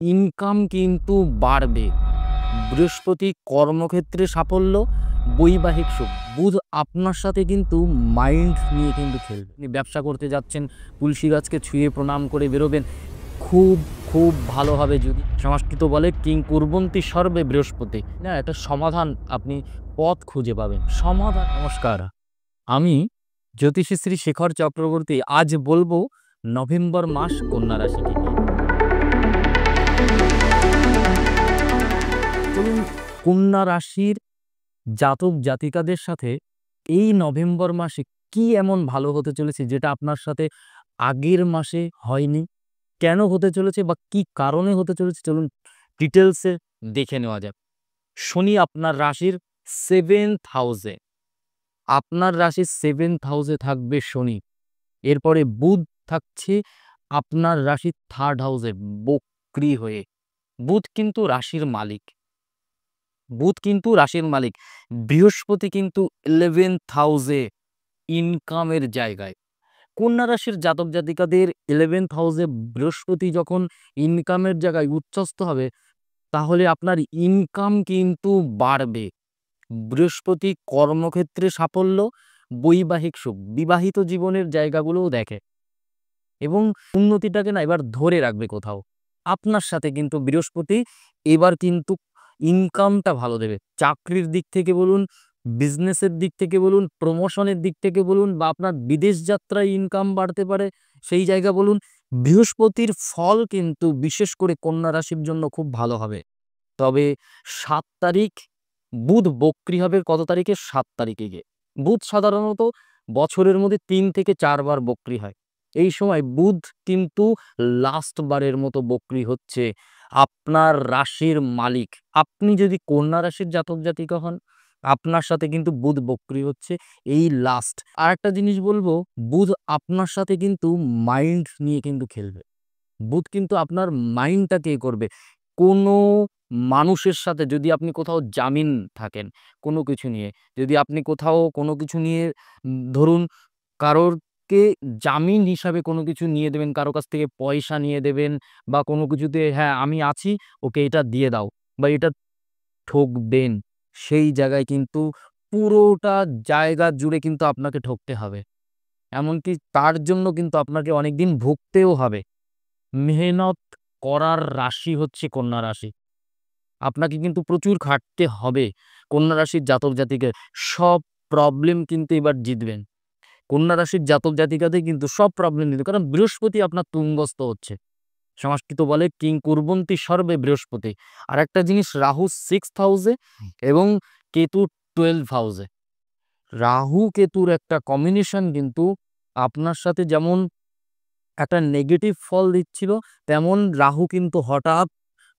Income কিন্তু বাড়বে। বৃহস্পতি কর্মক্ষেত্রে সাফল্য, বৈবাহিক সুখ। বুধ আপনার সাথে কিন্তু মাইন্ড নিয়ে কিন্তু খেলবে। আপনি ব্যবসা করতে যাচ্ছেন, তুলসী গাছকে ছুঁয়ে প্রণাম করে বেরোবেন। খুব, খুব ভালো হবে। যদি সংস্কৃত বলে কিং কুর্বন্তি সর্বে বৃহস্পতি। না, একটা সমাধান আপনি পথ খুঁজে পাবেন। সমাধান। নমস্কার। আমি জ্যোতিষী শ্রী শেখর চক্রবর্তী। আজ বলবো নভেম্বর মাস কন্যা রাশিকে নিয়ে। চলুন, কন্যা রাশির জাতক জাতিকাদের সাথে এই নভেম্বর মাসে কি এমন ভালো হতে চলেছে যেটা আপনার সাথে আগের মাসে হয়নি, কেন হতে চলেছে বা কি কারণে হতে চলেছে, চলুন ডিটেলসে দেখে নেওয়া যাক। শনি আপনার রাশির 7th হাউসে, আপনার রাশির 7th হাউসে থাকবে শনি। এরপরে বুধ থাকছে আপনার রাশির 3rd হাউসে বক্রী হয়ে। বুধ কিন্তু রাশির মালিক। বৃহস্পতি কিন্তু 11th হাউসে ইনকামের জায়গায়। কন্যা রাশির জাতক জাতিকাদের 11th হাউসে বৃহস্পতি যখন ইনকামের জায়গায় উচ্চস্থ হবে, তাহলে আপনার ইনকাম কিন্তু বাড়বে। বৃহস্পতি কর্মক্ষেত্রে সাফল্য, বৈবাহিক সুখ, বিবাহিত জীবনের জায়গাগুলোও দেখে এবং উন্নতিটাকে না এবার ধরে রাখবে কোথাও। আপনার সাথে কিন্তু বৃহস্পতি এবার কিন্তু ইনকামটা ভালো দেবে। চাকরির দিক থেকে বলুন, বিজনেসের দিক থেকে বলুন, প্রমোশনের দিক থেকে বলুন, বা আপনার বিদেশ যাত্রায় ইনকাম বাড়তে পারে সেই জায়গা বলুন। বৃহস্পতির ফল কিন্তু বিশেষ করে কন্যা রাশির জন্য খুব ভালো হবে। তবে 7 তারিখ বুধ বক্রী হবে। কত তারিখে? 7 তারিখে গিয়ে। বুধ সাধারণত বছরের মধ্যে 3 থেকে 4 বার বক্রী হয়। এই সময় বুধ কিন্তু লাস্ট বারের মতো বক্রী হচ্ছে। আপনার রাশির মালিক, আপনি যদি কন্যা রাশির জাতক জাতিকা হন, আপনার সাথে কিন্তু বুধ বক্রী হচ্ছে এই লাস্ট। আর একটা জিনিস বলবো, বুধ আপনার সাথে কিন্তু মাইন্ড নিয়ে কিন্তু খেলবে। বুধ কিন্তু আপনার মাইন্ডটাকে করবে। কোনো মানুষের সাথে যদি আপনি কোথাও জামিন থাকেন কোনো কিছু নিয়ে, যদি আপনি কোথাও কোনো কিছু নিয়ে ধরুন কারোরকে জামিন হিসাবে কোনো কিছু নিয়ে দেবেন, কারো কাছ থেকে পয়সা নিয়ে দেবেন, বা কোনো কিছুতে হ্যাঁ আমি আছি, ওকে এটা দিয়ে দাও, বা এটা ঠকবেন, সেই জায়গায় কিন্তু পুরোটা জায়গা জুড়ে কিন্তু আপনাকে ঠকতে হবে। এমনকি তার জন্য কিন্তু আপনাকে অনেকদিন ভুগতেও হবে। মেহনত করার রাশি হচ্ছে কন্যা রাশি। আপনাকে কিন্তু প্রচুর খাটতে হবে। কন্যা রাশির জাতক জাতিকে সব প্রবলেম কিন্তু এবার জিতবেন। কন্যা রাশির জাতক জাতিকাদের কিন্তু সব প্রবলেম জিতবে, কারণ বৃহস্পতি আপনার তুঙ্গস্থ হচ্ছে। সংস্কৃত বলে কিং কুর্বন্তি সর্বে বৃহস্পতি। আর একটা জিনিস, রাহু 6th হাউসে এবং কেতু 12th হাউসে। রাহু কেতুর একটা কম্বিনেশন কিন্তু আপনার সাথে যেমন একটা নেগেটিভ ফল দিচ্ছিল, তেমন রাহু কিন্তু হঠাৎ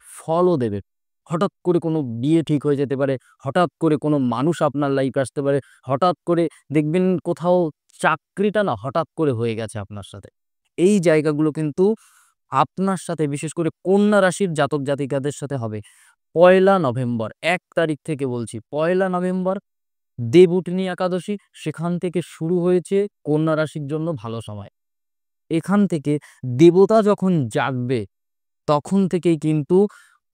ফলও দেবে। হঠাৎ করে কোনো বিয়ে ঠিক হয়ে যেতে পারে, হঠাৎ করে কোনো মানুষ আপনার লাইফে আসতে পারে, হঠাৎ করে দেখবেন কোথাও চাকরিটা না হঠাৎ করে হয়ে গেছে আপনার সাথে। এই জায়গাগুলো কিন্তু আপনার সাথে বিশেষ করে কন্যা রাশির জাতক জাতিকাদের সাথে হবে। 1লা নভেম্বর, 1 তারিখ থেকে বলছি, 1লা নভেম্বর দেবউঠনী একাদশী, সেখান থেকে শুরু হয়েছে কন্যা রাশির জন্য ভালো সময়। এখান থেকে দেবতা যখন জাগবে, তখন থেকেই কিন্তু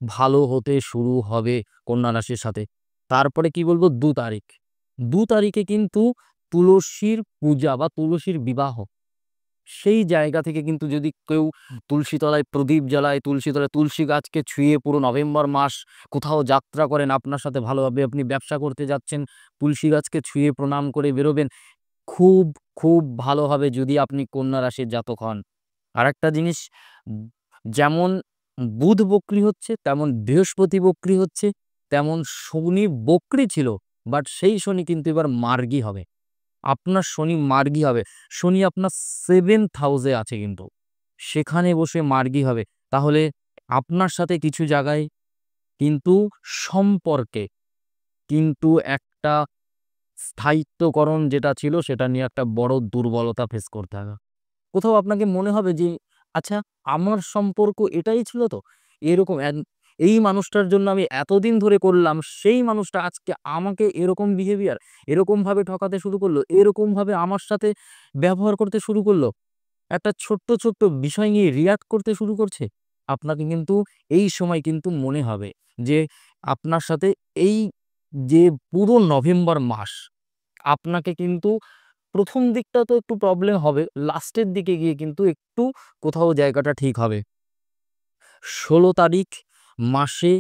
ভালো হতে শুরু হবে কন্যা রাশির সাথে। তারপরে কি বলবো, 2 তারিখ, 2 তারিখে কিন্তু তুলসীর পূজা বা তুলসীর বিবাহ। সেই জায়গা থেকে কিন্তু যদি কেউ তুলসী তলায় প্রদীপ জ্বালায়, তুলসী তলায় তুলসী গাছকে ছুঁয়ে পুরো নভেম্বর মাস কোথাও যাত্রা করেন, আপনার সাথে ভালো হবে। আপনি ব্যবসা করতে যাচ্ছেন, তুলসী গাছকে ছুঁয়ে প্রণাম করে বেরোবেন। খুব, খুব ভালো হবে যদি আপনি কন্যা রাশির জাতক হন। আরেকটা জিনিস, উম যেমন বুধ বক্রী হচ্ছে, তেমন বৃহস্পতি বক্রী হচ্ছে, তেমন শনি বক্রী ছিল, বাট সেই শনি কিন্তু এবার মার্গী হবে। আপনার শনি মার্গী হবে। শনি আপনার 7th হাউসে আছে কিন্তু। সেখানে বসে মার্গী হবে। তাহলে আপনার সাথে কিছু জায়গায় কিন্তু সম্পর্কে কিন্তু একটা স্থায়িত্বকরণ যেটা ছিল সেটা নিয়ে একটা বড় দুর্বলতা ফেস করতে হবে। কোথাও আপনাকে মনে হবে যে আচ্ছা, আমার সম্পর্ক এটাই ছিল তো, এরকম এই মানুষটার জন্য আমি এতদিন ধরে করলাম, সেই মানুষটা আজকে আমাকে এরকম বিহেভিয়ার, এরকম ভাবে ঠকাতে শুরু করলো, এরকম ভাবে আমার সাথে ব্যবহার করতে শুরু করলো, একটা ছোট্ট ছোট্ট বিষয় নিয়ে রিয়াক্ট করতে শুরু করছে। আপনাকে কিন্তু এই সময় কিন্তু মনে হবে যে আপনার সাথে এই যে পুরো নভেম্বর মাস আপনাকে কিন্তু প্রথম দিকটা তো একটু প্রবলেম হবে, লাস্টের দিকে গিয়ে কিন্তু একটু কোথাও জায়গাটা ঠিক হবে। ১৬ তারিখ মাসে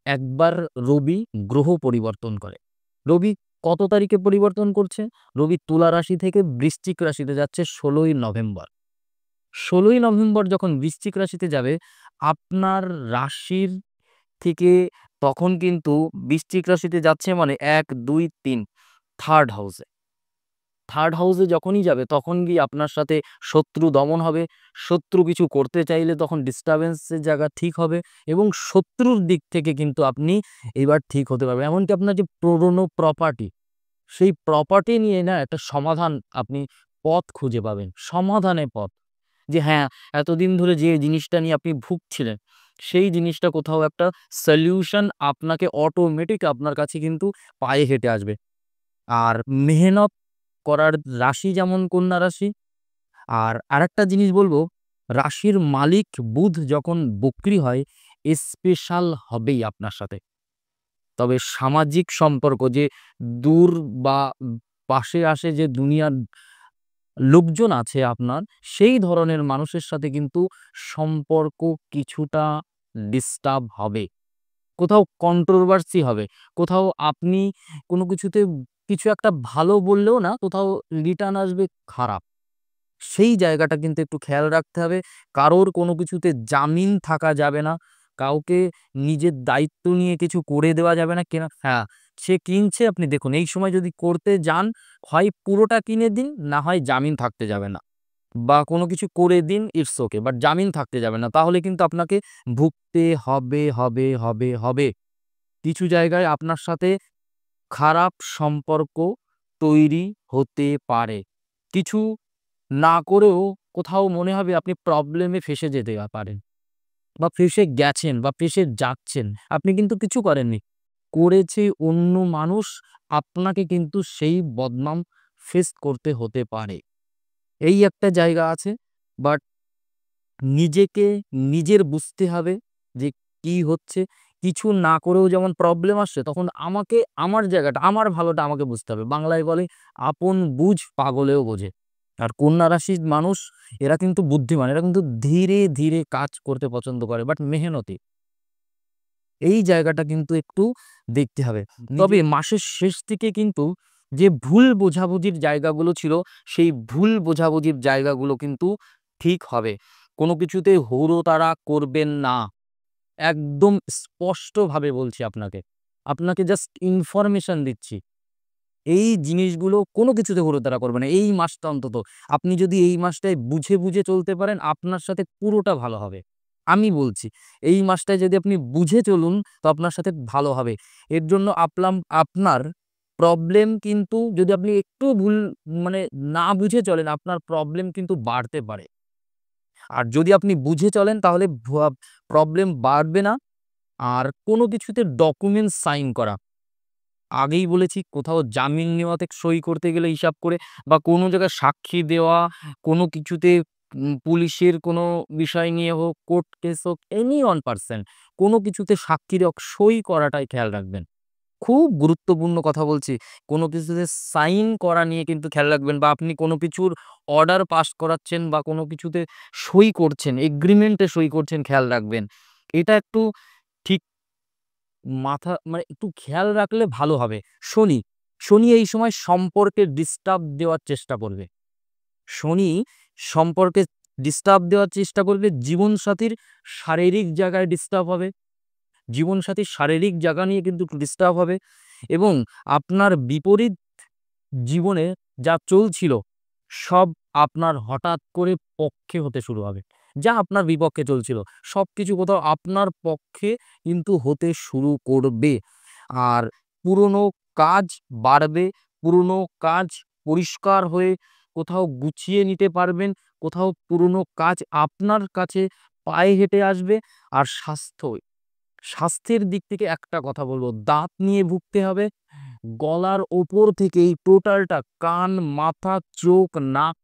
একবার রবি গ্রহ পরিবর্তন করে। রবি কত তারিখে পরিবর্তন করছে? রবি তুলা রাশি থেকে বৃশ্চিক রাশিতে যাচ্ছে ১৬ই নভেম্বর। ১৬ই নভেম্বর যখন বৃশ্চিক রাশিতে যাবে, আপনার রাশির থেকে তখন কিন্তু বৃশ্চিক রাশিতে যাচ্ছে মানে ১, ২, ৩ থার্ড হাউসে। থার্ড হাউসে যখনই যাবে তখন গিয়ে আপনার সাথে শত্রু দমন হবে। শত্রু কিছু করতে চাইলে তখন ডিস্টার্বেন্সের জায়গা ঠিক হবে এবং শত্রুর দিক থেকে কিন্তু আপনি এবার ঠিক হতে পারবেন। এমনকি আপনার যে পুরনো প্রপার্টি, সেই প্রপার্টি নিয়ে না একটা সমাধান আপনি পথ খুঁজে পাবেন। সমাধানের পথ। যে হ্যাঁ, এতদিন ধরে যে জিনিসটা নিয়ে আপনি ভুগছিলেন, সেই জিনিসটা কোথাও একটা সলিউশন আপনাকে অটোমেটিক আপনার কাছে কিন্তু পায়ে হেঁটে আসবে। আর মেহনত করার রাশি যেমন কন্যা রাশি। আর আরেকটা জিনিস বলব, রাশির মালিক বুধ যখন বক্রী হয় স্পেশাল হবেই আপনার সাথে। তবে সামাজিক সম্পর্ক যে দূর বা পাশে আসে যে দুনিয়ার লোকজন আছে আপনার, সেই ধরনের মানুষের সাথে কিন্তু সম্পর্ক কিছুটা ডিস্টার্ব হবে। কোথাও কন্ট্রোভার্সি হবে। কোথাও আপনি কোনো কিছুতে কিছু একটা ভালো বললেও না, কোথাও রিটার্ন আসবে খারাপ। সেই জায়গাটা কিন্তু একটু খেয়াল রাখতে হবে। কারোর কোনো কিছুতে জামিন থাকা যাবে না। কাউকে নিজের দায়িত্ব নিয়ে কিছু করে দেওয়া যাবে না। হ্যাঁ, সে কিনছে আপনি দেখুন এই সময় যদি করতে যান, হয় পুরোটা কিনে দিন, না হয় জামিন থাকতে যাবে না। বা কোনো কিছু করে দিন, ইটস ওকে। বাট জামিন থাকতে যাবে না। তাহলে কিন্তু আপনাকে ভুগতে হবে। কিছু জায়গায় আপনার সাথে খারাপ সম্পর্ক তৈরি হতে পারে। কিছু না করেও কোথাও মনে হবে আপনি প্রবলেমে ফেঁসে যেতে পারেন বা ফেঁসে গেছেন বা ফেঁসে যাচ্ছেন। আপনি কিন্তু কিছু করেননি। করেছে অন্য মানুষ, আপনাকে কিন্তু সেই বদনাম ফেস করতে হতে পারে। এই একটা জায়গা আছে। বাট নিজেকে নিজের বুঝতে হবে যে কি হচ্ছে। কিছু না করেও যেমন প্রবলেম আসছে, তখন আমাকে আমার জায়গাটা, আমার ভালোটা আমাকে বুঝতে হবে। বাংলায় বলে, আপন বুঝ পাগলেও বোঝে। আর কন্যা রাশির মানুষ এরা কিন্তু বুদ্ধিমান, এরা কিন্তু ধীরে ধীরে কাজ করতে পছন্দ করে, বাট মেহনতি। এই জায়গাটা কিন্তু একটু দেখতে হবে। তবে মাসের শেষ দিকে কিন্তু যে ভুল বোঝাবুঝির জায়গাগুলো ছিল, সেই ভুল বোঝাবুঝির জায়গাগুলো কিন্তু ঠিক হবে। কোনো কিছুতে হুড়োতাড়া করবেন না। একদম স্পষ্টভাবে বলছি আপনাকে। আপনাকে জাস্ট ইনফরমেশন দিচ্ছি। এই জিনিসগুলো কোনো কিছুতে হুড়োতাড়া করবেন না। এই মাসটা অন্তত আপনি যদি এই মাসটায় বুঝে চলতে পারেন, আপনার সাথে পুরোটা ভালো হবে। আমি বলছি, এই মাসটায় যদি আপনি বুঝে চলুন, তো আপনার সাথে ভালো হবে। এর জন্য আপনার প্রবলেম কিন্তু যদি আপনি একটু ভুল মানে না বুঝে চলেন, আপনার প্রবলেম কিন্তু বাড়তে পারে। আর যদি আপনি বুঝে চলেন তাহলে প্রবলেম বাড়বে না। আর কোনো কিছুতে ডকুমেন্টস সাইন করা, আগেই বলেছি কোথাও জামিন নেওয়াতে সই করতে গেলে হিসাব করে, বা কোনো জায়গায় সাক্ষী দেওয়া, কোনো কিছুতে পুলিশের কোনো বিষয় নিয়ে হোক, কোর্ট কেস হোক, এনি 1% কোনো কিছুতে সাক্ষীর সই করাটাই খেয়াল রাখবেন। খুব গুরুত্বপূর্ণ কথা বলছি। কোনো কিছুতে সাইন করা নিয়ে কিন্তু খেয়াল রাখবেন, বা আপনি কোনো কিছুর অর্ডার পাস করাচ্ছেন বা কোনো কিছুতে সই করছেন, এগ্রিমেন্টে সই করছেন, খেয়াল রাখবেন। এটা একটু ঠিক মানে একটু খেয়াল রাখলে ভালো হবে। শনি, শনি এই সময় সম্পর্কে ডিস্টার্ব দেওয়ার চেষ্টা করবে। শনি সম্পর্কে ডিস্টার্ব দেওয়ার চেষ্টা করবে। জীবনসাথীর শারীরিক জায়গায় ডিস্টার্ব হবে। জীবনসাথীর শারীরিক জায়গা নিয়ে কিন্তু ডিস্টার্ব হবে এবং আপনার বিপরীত জীবনে যা চলছিল, সব আপনার হঠাৎ করে পক্ষে হতে শুরু হবে। যা আপনার বিপক্ষে চলছিল, সবকিছু কোথাও আপনার পক্ষে কিন্তু হতে শুরু করবে। আর পুরনো কাজ বাড়বে, পুরনো কাজ পরিষ্কার হয়ে কোথাও গুছিয়ে নিতে পারবেন, কোথাও পুরনো কাজ আপনার কাছে পায়ে হেঁটে আসবে। আর স্বাস্থ্যের দিক থেকে একটা কথা বলবো, দাঁত নিয়ে ভুগতে হবে। গলার ওপর থেকেই টোটালটা কান, মাথা, চোখ, নাক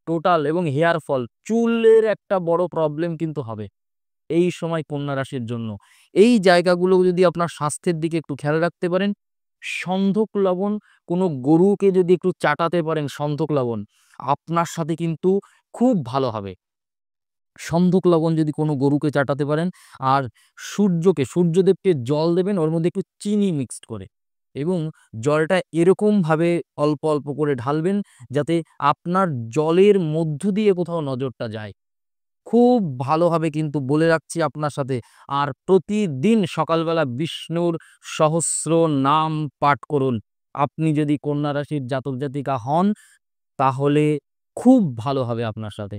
টোটাল এবং হেয়ার ফল, চুলের একটা বড় প্রবলেম কিন্তু হবে। এই সময় কন্যা রাশির জন্য। এই জায়গাগুলো যদি আপনার স্বাস্থ্যের দিকে একটু খেয়াল রাখতে পারেন, সন্ধক লবণ কোনো গরুকে যদি একটু চাটাতে পারেন সন্ধক লবণ, আপনার সাথে কিন্তু খুব ভালো হবে। সন্ধক লবণ যদি কোনো গরুকে চাটাতে পারেন, আর সূর্যদেবকে জল দেবেন ওর মধ্যে একটু চিনি মিক্সড করে, এবং জলটা এরকমভাবে অল্প অল্প করে ঢালবেন যাতে আপনার জলের মধ্য দিয়ে কোথাও নজরটা যায়। খুব ভালো হবে কিন্তু বলে রাখছি আপনার সাথে। আর প্রতিদিন সকালবেলা বিষ্ণুর সহস্র নাম পাঠ করুন। আপনি যদি কন্যা রাশির জাতক জাতিকা হন, তাহলে খুব ভালো হবে আপনার সাথে,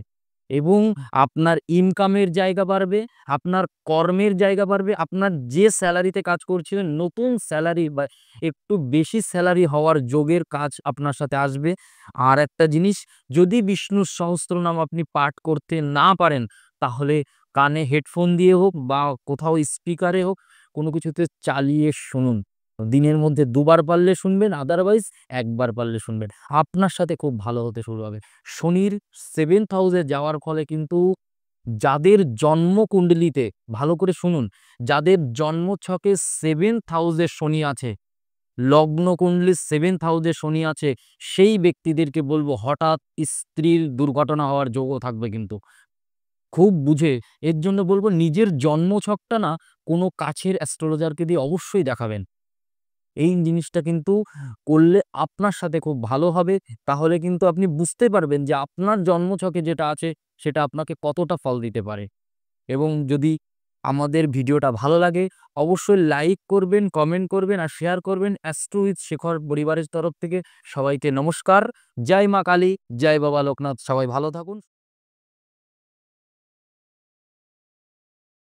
এবং আপনার ইনকামের জায়গা বাড়বে, আপনার কর্মের জায়গা বাড়বে। আপনার যে স্যালারিতে কাজ করছিলেন, নতুন স্যালারি বা একটু বেশি স্যালারি হওয়ার যোগের কাজ আপনার সাথে আসবে। আর একটা জিনিস, যদি বিষ্ণুর সহস্রনাম আপনি পাঠ করতে না পারেন, তাহলে কানে হেডফোন দিয়ে হোক বা কোথাও স্পিকারে হোক, কোনো কিছুতে চালিয়ে শুনুন। দিনের মধ্যে ২ বার পারলে শুনবেন, আদারওয়াইজ ১ বার পারলে শুনবেন। আপনার সাথে খুব ভালো হতে শুরু হবে। শনির 7th হাউসে যাওয়ার ফলে কিন্তু যাদের জন্মকুণ্ডলিতে, ভালো করে শুনুন, যাদের জন্মছকে 7th হাউসে শনি আছে, লগ্ন কুণ্ডলীর 7th হাউসে শনি আছে, সেই ব্যক্তিদেরকে বলবো হঠাৎ স্ত্রীর দুর্ঘটনা হওয়ার যোগও থাকবে কিন্তু। খুব বুঝে, এর জন্য বলবো নিজের জন্মছকটা না কোনো কাছের অ্যাস্ট্রোলজারকে দিয়ে অবশ্যই দেখাবেন। এই জিনিসটা কিন্তু করলে আপনার সাথে খুব ভালো হবে। তাহলে কিন্তু আপনি বুঝতে পারবেন যে আপনার জন্মছকে যেটা আছে সেটা আপনাকে কতটা ফল দিতে পারে। এবং যদি আমাদের ভিডিওটা ভালো লাগে, অবশ্যই লাইক করবেন, কমেন্ট করবেন আর শেয়ার করবেন। অ্যাস্ট্রো উইথ শেখর পরিবারের তরফ থেকে সবাইকে নমস্কার। জয় মা কালী, জয় বাবা লোকনাথ। সবাই ভালো থাকুন।